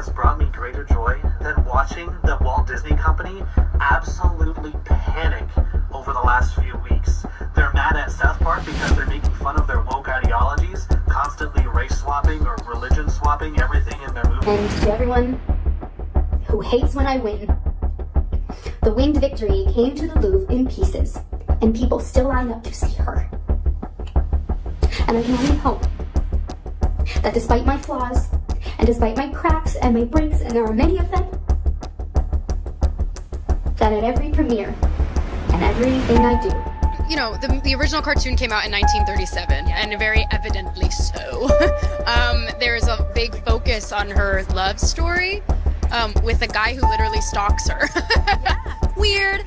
has brought me greater joy than watching the Walt Disney Company absolutely panic over the last few weeks. They're mad at South Park because they're making fun of their woke ideologies, constantly race swapping or religion swapping everything in their movies. And to everyone who hates when I win, the winged victory came to the Louvre in pieces, and people still line up to see her. And I can only hope that despite my flaws, and despite my cracks and my breaks, and there are many of them, that at every premiere and everything I do, you know, the original cartoon came out in 1937, and very evidently so. There's a big focus on her love story with a guy who literally stalks her. Weird.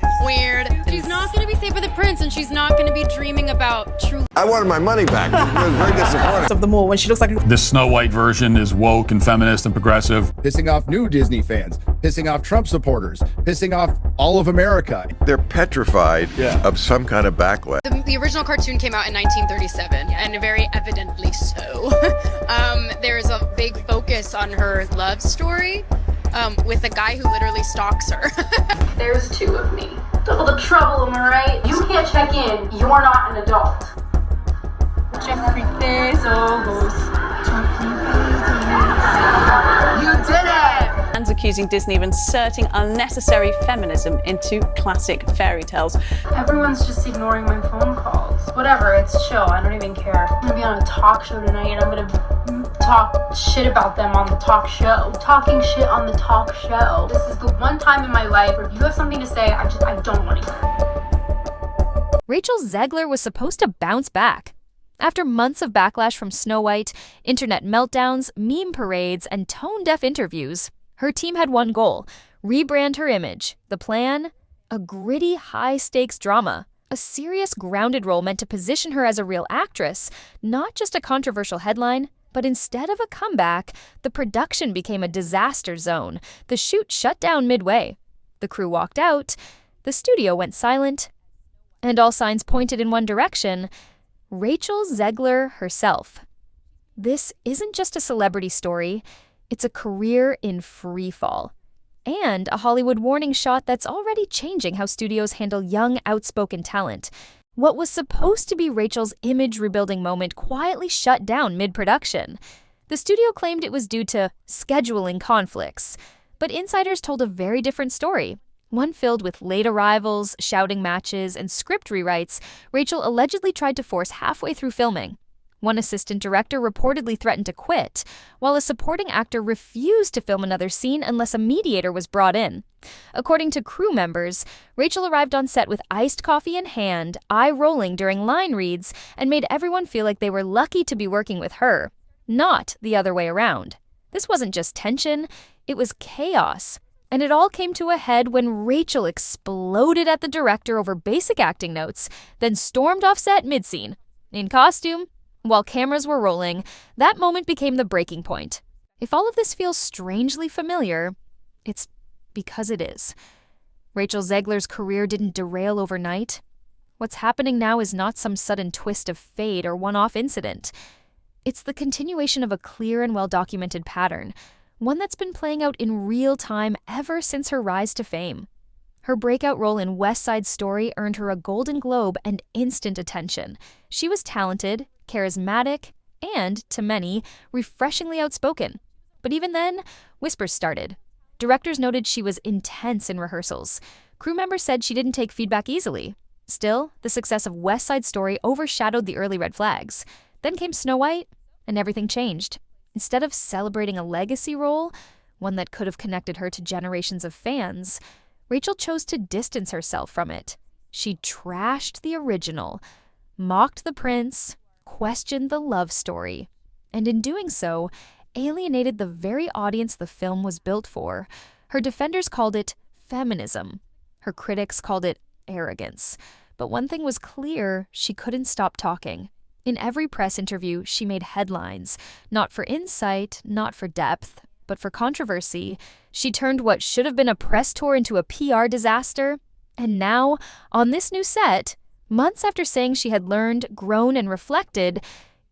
She's not going to be safe with the prince, and she's not going to be dreaming about true. I wanted my money back. It was very disappointing. Of the more when she looks like the Snow White version is woke and feminist and progressive. Pissing off new Disney fans, pissing off Trump supporters, pissing off all of America. They're petrified of some kind of backlash. The original cartoon came out in 1937, and very evidently so. There's a big focus on her love story with a guy who literally stalks her. There's two of me. Double the trouble, am I right? You can't check in. You're not an adult. Jeffrey Bezos. You did it! Fans accusing Disney of inserting unnecessary feminism into classic fairy tales. Everyone's just ignoring my phone calls. Whatever, it's chill. I don't even care. I'm gonna be on a talk show tonight, and I'm gonna talk shit about them on the talk show. Talking shit on the talk show. This is the one time in my life where if you have something to say, I don't want to hear it. Rachel Zegler was supposed to bounce back. After months of backlash from Snow White, internet meltdowns, meme parades, and tone-deaf interviews, her team had one goal: rebrand her image. The plan? A gritty, high-stakes drama. A serious, grounded role meant to position her as a real actress, not just a controversial headline. But instead of a comeback, the production became a disaster zone. The shoot shut down midway. The crew walked out. The studio went silent. And all signs pointed in one direction: Rachel Zegler herself. This isn't just a celebrity story. It's a career in freefall. And a Hollywood warning shot that's already changing how studios handle young, outspoken talent. What was supposed to be Rachel's image rebuilding moment quietly shut down mid-production. The studio claimed it was due to scheduling conflicts, but insiders told a very different story. One filled with late arrivals, shouting matches, and script rewrites Rachel allegedly tried to force halfway through filming. One assistant director reportedly threatened to quit, while a supporting actor refused to film another scene unless a mediator was brought in. According to crew members, Rachel arrived on set with iced coffee in hand, eye rolling during line reads, and made everyone feel like they were lucky to be working with her, not the other way around. This wasn't just tension, it was chaos. And it all came to a head when Rachel exploded at the director over basic acting notes, then stormed off set mid-scene. In costume, while cameras were rolling, that moment became the breaking point. If all of this feels strangely familiar, it's because it is. Rachel Zegler's career didn't derail overnight. What's happening now is not some sudden twist of fate or one-off incident. It's the continuation of a clear and well-documented pattern, one that's been playing out in real time ever since her rise to fame. Her breakout role in West Side Story earned her a Golden Globe and instant attention. She was talented, charismatic, and, to many, refreshingly outspoken. But even then, whispers started. Directors noted she was intense in rehearsals. Crew members said she didn't take feedback easily. Still, the success of West Side Story overshadowed the early red flags. Then came Snow White, and everything changed. Instead of celebrating a legacy role, one that could have connected her to generations of fans, Rachel chose to distance herself from it. She trashed the original, mocked the prince, questioned the love story, and in doing so, alienated the very audience the film was built for. Her defenders called it feminism. Her critics called it arrogance. But one thing was clear: she couldn't stop talking. In every press interview, she made headlines, not for insight, not for depth, but for controversy. She turned what should have been a press tour into a PR disaster. And now, on this new set, months after saying she had learned, grown, and reflected,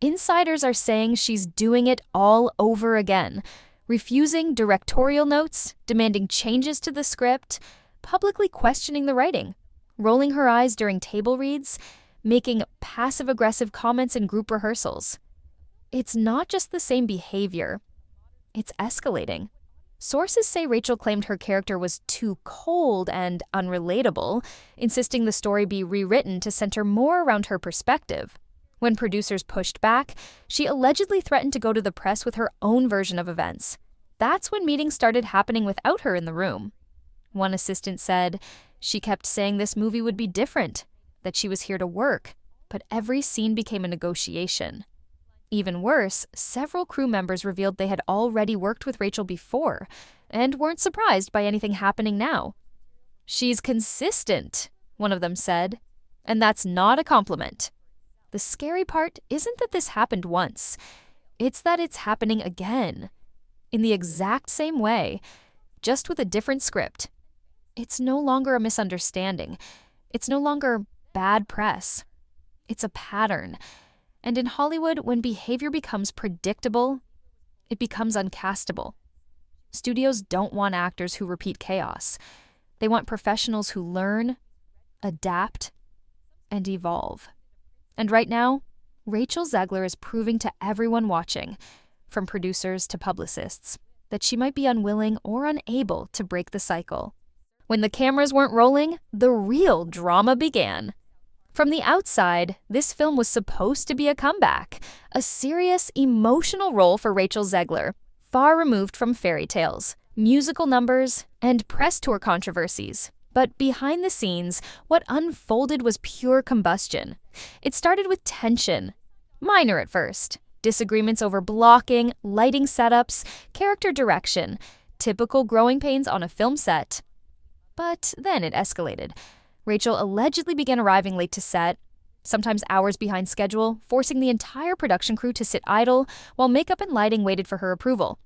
insiders are saying she's doing it all over again. refusing directorial notes, demanding changes to the script, publicly questioning the writing, rolling her eyes during table reads, making passive-aggressive comments in group rehearsals. It's not just the same behavior, it's escalating. Sources say Rachel claimed her character was too cold and unrelatable, insisting the story be rewritten to center more around her perspective. When producers pushed back, she allegedly threatened to go to the press with her own version of events. That's when meetings started happening without her in the room. One assistant said she kept saying this movie would be different, that she was here to work, but every scene became a negotiation. Even worse, several crew members revealed they had already worked with Rachel before and weren't surprised by anything happening now. "She's consistent," one of them said, and that's not a compliment. The scary part isn't that this happened once, it's that it's happening again, in the exact same way, just with a different script. It's no longer a misunderstanding. It's no longer bad press. It's a pattern. And in Hollywood, when behavior becomes predictable, it becomes uncastable. Studios don't want actors who repeat chaos. They want professionals who learn, adapt, and evolve. And right now, Rachel Zegler is proving to everyone watching, from producers to publicists, that she might be unwilling or unable to break the cycle. When the cameras weren't rolling, the real drama began. From the outside, this film was supposed to be a comeback, a serious, emotional role for Rachel Zegler, far removed from fairy tales, musical numbers, and press tour controversies. But behind the scenes, what unfolded was pure combustion. It started with tension, minor at first, disagreements over blocking, lighting setups, character direction, typical growing pains on a film set. But then it escalated. Rachel allegedly began arriving late to set, sometimes hours behind schedule, forcing the entire production crew to sit idle while makeup and lighting waited for her approval.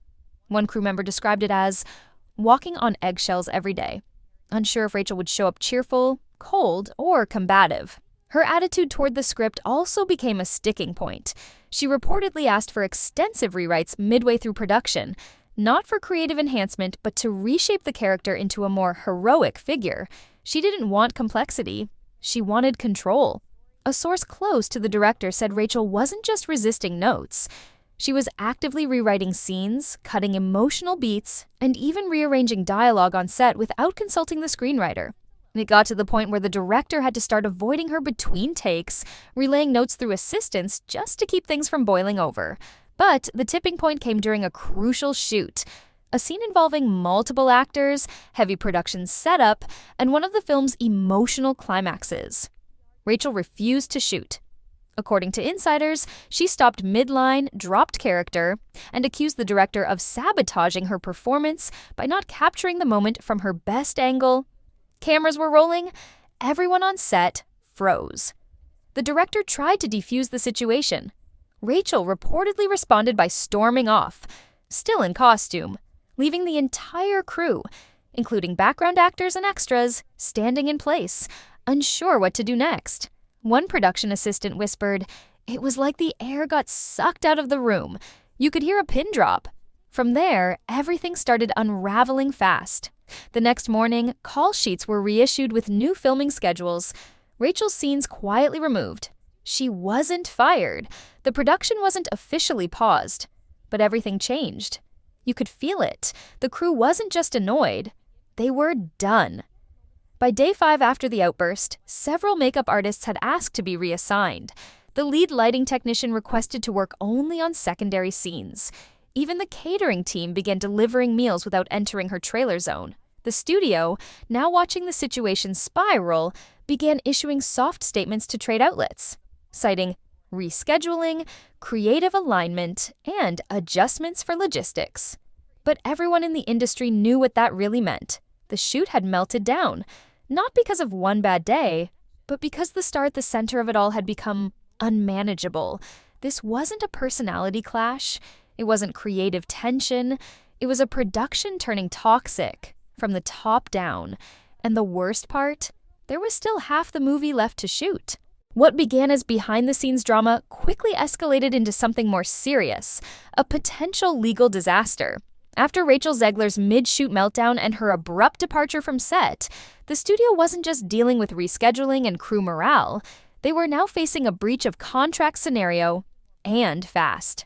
One crew member described it as walking on eggshells every day, unsure if Rachel would show up cheerful, cold, or combative. Her attitude toward the script also became a sticking point. She reportedly asked for extensive rewrites midway through production, not for creative enhancement, but to reshape the character into a more heroic figure. She didn't want complexity. She wanted control. A source close to the director said Rachel wasn't just resisting notes. She was actively rewriting scenes, cutting emotional beats, and even rearranging dialogue on set without consulting the screenwriter. It got to the point where the director had to start avoiding her between takes, relaying notes through assistants just to keep things from boiling over. But the tipping point came during a crucial shoot, a scene involving multiple actors, heavy production setup, and one of the film's emotional climaxes. Rachel refused to shoot. According to insiders, she stopped midline, dropped character, and accused the director of sabotaging her performance by not capturing the moment from her best angle. Cameras were rolling. Everyone on set froze. The director tried to defuse the situation. Rachel reportedly responded by storming off, still in costume, leaving the entire crew, including background actors and extras, standing in place, unsure what to do next. One production assistant whispered, "It was like the air got sucked out of the room. You could hear a pin drop." From there, everything started unraveling fast. The next morning, call sheets were reissued with new filming schedules. Rachel's scenes quietly removed. She wasn't fired. The production wasn't officially paused. But everything changed. You could feel it. The crew wasn't just annoyed. They were done. By day 5 after the outburst, several makeup artists had asked to be reassigned. The lead lighting technician requested to work only on secondary scenes. Even the catering team began delivering meals without entering her trailer zone. The studio, now watching the situation spiral, began issuing soft statements to trade outlets, citing rescheduling, creative alignment, and adjustments for logistics. But everyone in the industry knew what that really meant. The shoot had melted down, not because of one bad day, but because the star at the center of it all had become unmanageable. This wasn't a personality clash. It wasn't creative tension. It was a production turning toxic, from the top down. And the worst part? There was still half the movie left to shoot. What began as behind-the-scenes drama quickly escalated into something more serious, a potential legal disaster. After Rachel Zegler's mid-shoot meltdown and her abrupt departure from set, the studio wasn't just dealing with rescheduling and crew morale. They were now facing a breach of contract scenario, and fast.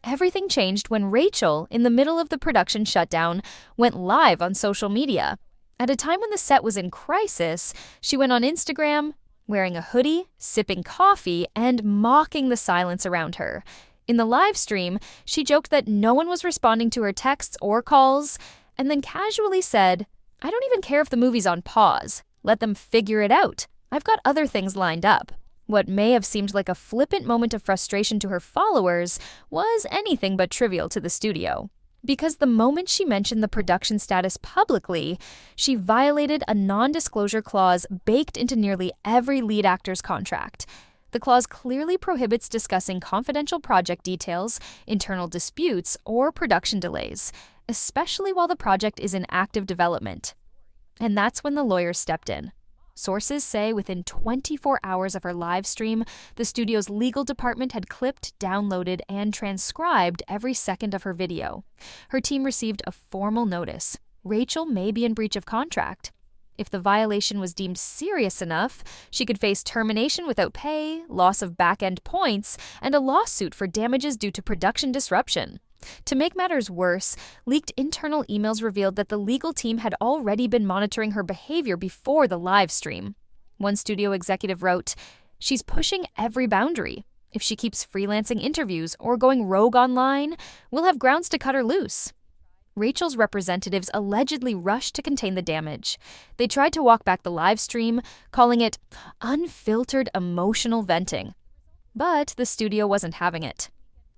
Everything changed when Rachel, in the middle of the production shutdown, went live on social media. At a time when the set was in crisis, she went on Instagram, wearing a hoodie, sipping coffee, and mocking the silence around her. In the live stream, she joked that no one was responding to her texts or calls, and then casually said, "I don't even care if the movie's on pause. Let them figure it out. I've got other things lined up." What may have seemed like a flippant moment of frustration to her followers was anything but trivial to the studio. Because the moment she mentioned the production status publicly, she violated a non-disclosure clause baked into nearly every lead actor's contract. The clause clearly prohibits discussing confidential project details, internal disputes, or production delays, especially while the project is in active development. And that's when the lawyers stepped in. Sources say within 24 hours of her live stream, the studio's legal department had clipped, downloaded, and transcribed every second of her video. Her team received a formal notice. Rachel may be in breach of contract. If the violation was deemed serious enough, she could face termination without pay, loss of back-end points, and a lawsuit for damages due to production disruption. To make matters worse, leaked internal emails revealed that the legal team had already been monitoring her behavior before the live stream. One studio executive wrote, "She's pushing every boundary. If she keeps freelancing interviews or going rogue online, we'll have grounds to cut her loose." Rachel's representatives allegedly rushed to contain the damage. They tried to walk back the live stream, calling it unfiltered emotional venting. But the studio wasn't having it.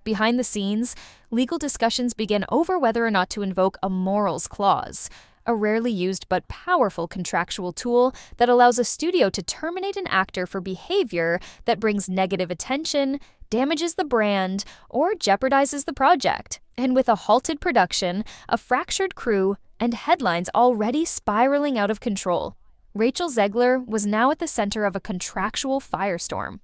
Behind the scenes, legal discussions began over whether or not to invoke a morals clause, a rarely used but powerful contractual tool that allows a studio to terminate an actor for behavior that brings negative attention, damages the brand, or jeopardizes the project. And with a halted production, a fractured crew, and headlines already spiraling out of control, Rachel Zegler was now at the center of a contractual firestorm.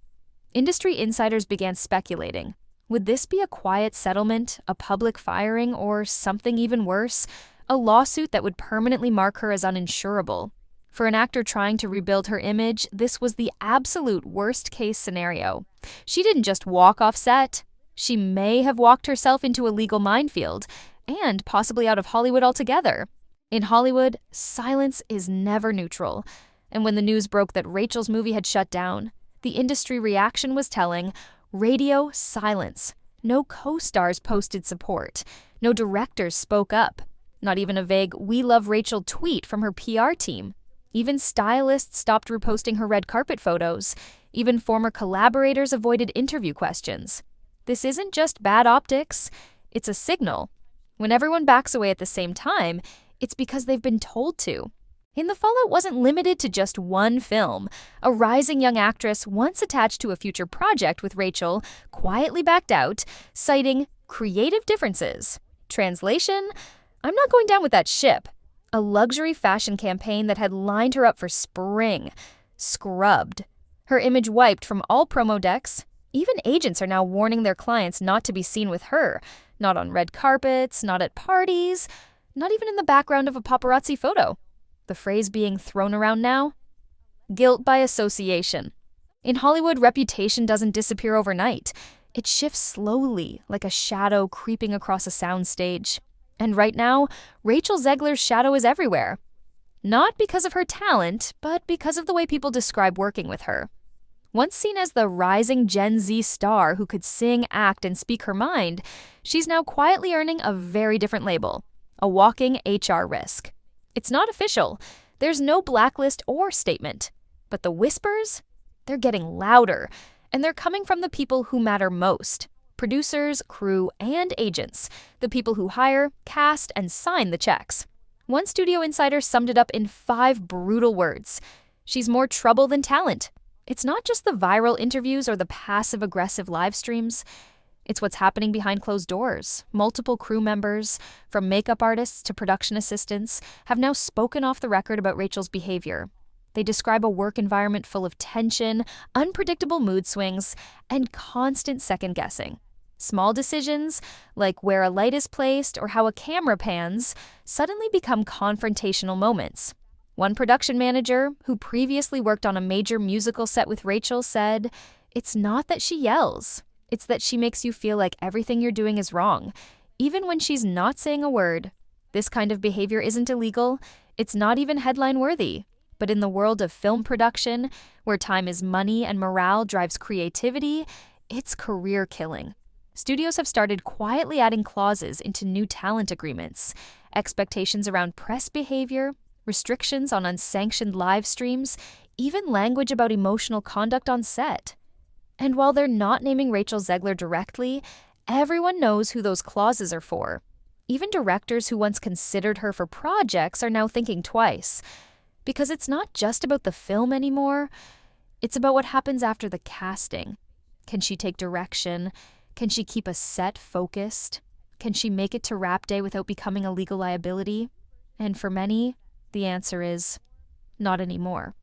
Industry insiders began speculating. Would this be a quiet settlement, a public firing, or something even worse, a lawsuit that would permanently mark her as uninsurable? For an actor trying to rebuild her image, this was the absolute worst-case scenario. She didn't just walk off set. She may have walked herself into a legal minefield, and possibly out of Hollywood altogether. In Hollywood, silence is never neutral. And when the news broke that Rachel's movie had shut down, the industry reaction was telling: radio silence. No co-stars posted support. No directors spoke up. Not even a vague "We love Rachel" tweet from her PR team. Even stylists stopped reposting her red carpet photos. Even former collaborators avoided interview questions. This isn't just bad optics, it's a signal. When everyone backs away at the same time, it's because they've been told to. And the fallout wasn't limited to just one film. A rising young actress once attached to a future project with Rachel quietly backed out, citing creative differences. Translation: "I'm not going down with that ship." A luxury fashion campaign that had lined her up for spring. Scrubbed. Her image wiped from all promo decks. Even agents are now warning their clients not to be seen with her. Not on red carpets, not at parties, not even in the background of a paparazzi photo. The phrase being thrown around now? Guilt by association. In Hollywood, reputation doesn't disappear overnight. It shifts slowly, like a shadow creeping across a soundstage. And right now, Rachel Zegler's shadow is everywhere. Not because of her talent, but because of the way people describe working with her. Once seen as the rising Gen Z star who could sing, act, and speak her mind, she's now quietly earning a very different label: a walking HR risk. It's not official. There's no blacklist or statement. But the whispers? They're getting louder, and they're coming from the people who matter most: producers, crew, and agents, the people who hire, cast, and sign the checks. One studio insider summed it up in 5 brutal words: she's more trouble than talent. It's not just the viral interviews or the passive-aggressive live streams. It's what's happening behind closed doors. Multiple crew members, from makeup artists to production assistants, have now spoken off the record about Rachel's behavior. They describe a work environment full of tension, unpredictable mood swings, and constant second-guessing. Small decisions, like where a light is placed or how a camera pans, suddenly become confrontational moments. One production manager, who previously worked on a major musical set with Rachel, said, "It's not that she yells. It's that she makes you feel like everything you're doing is wrong, even when she's not saying a word. This kind of behavior isn't illegal. It's not even headline-worthy. But in the world of film production, where time is money and morale drives creativity, it's career-killing." Studios have started quietly adding clauses into new talent agreements, expectations around press behavior, restrictions on unsanctioned live streams, even language about emotional conduct on set. And while they're not naming Rachel Zegler directly, everyone knows who those clauses are for. Even directors who once considered her for projects are now thinking twice. Because it's not just about the film anymore, it's about what happens after the casting. Can she take direction? Can she keep a set focused? Can she make it to wrap day without becoming a legal liability? And for many, the answer is not anymore.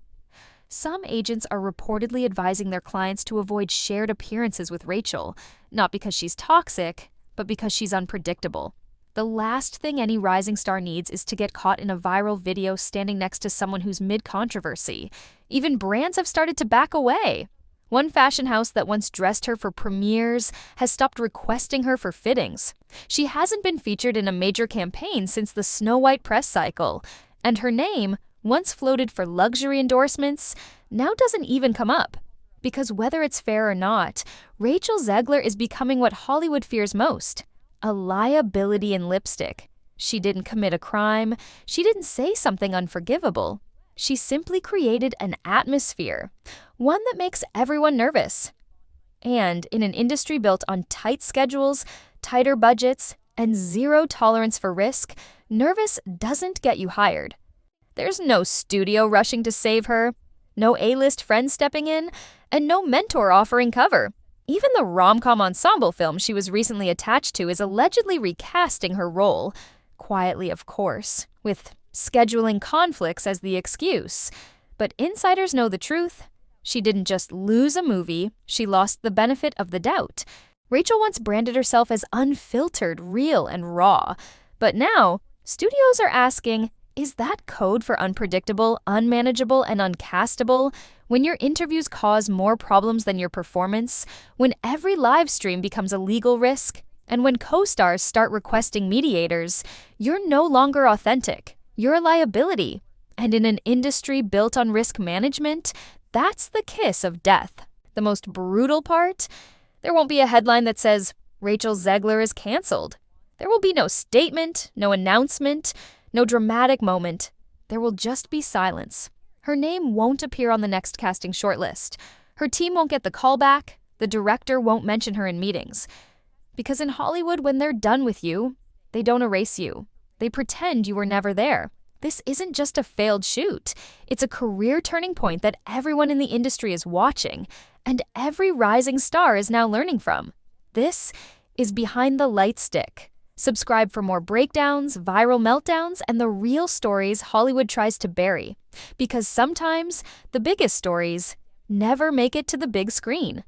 Some agents are reportedly advising their clients to avoid shared appearances with Rachel, not because she's toxic, but because she's unpredictable. The last thing any rising star needs is to get caught in a viral video standing next to someone who's mid-controversy. Even brands have started to back away. One fashion house that once dressed her for premieres has stopped requesting her for fittings. She hasn't been featured in a major campaign since the Snow White press cycle, and her name, once floated for luxury endorsements, now doesn't even come up. Because whether it's fair or not, Rachel Zegler is becoming what Hollywood fears most: a liability in lipstick. She didn't commit a crime. She didn't say something unforgivable. She simply created an atmosphere, one that makes everyone nervous. And in an industry built on tight schedules, tighter budgets, and zero tolerance for risk, nervous doesn't get you hired. There's no studio rushing to save her, no A-list friend stepping in, and no mentor offering cover. Even the rom-com ensemble film she was recently attached to is allegedly recasting her role, quietly of course, with scheduling conflicts as the excuse. But insiders know the truth. She didn't just lose a movie, she lost the benefit of the doubt. Rachel once branded herself as unfiltered, real, and raw. But now, studios are asking, is that code for unpredictable, unmanageable, and uncastable? When your interviews cause more problems than your performance, when every live stream becomes a legal risk, and when co-stars start requesting mediators, you're no longer authentic. You're a liability. And in an industry built on risk management, that's the kiss of death. The most brutal part? There won't be a headline that says, "Rachel Zegler is canceled." There will be no statement, no announcement, no dramatic moment. There will just be silence. Her name won't appear on the next casting shortlist. Her team won't get the call back. The director won't mention her in meetings. Because in Hollywood, when they're done with you, they don't erase you. They pretend you were never there. This isn't just a failed shoot. It's a career turning point that everyone in the industry is watching, and every rising star is now learning from. This is Behind the Light Stick. Subscribe for more breakdowns, viral meltdowns, and the real stories Hollywood tries to bury. Because sometimes the biggest stories never make it to the big screen.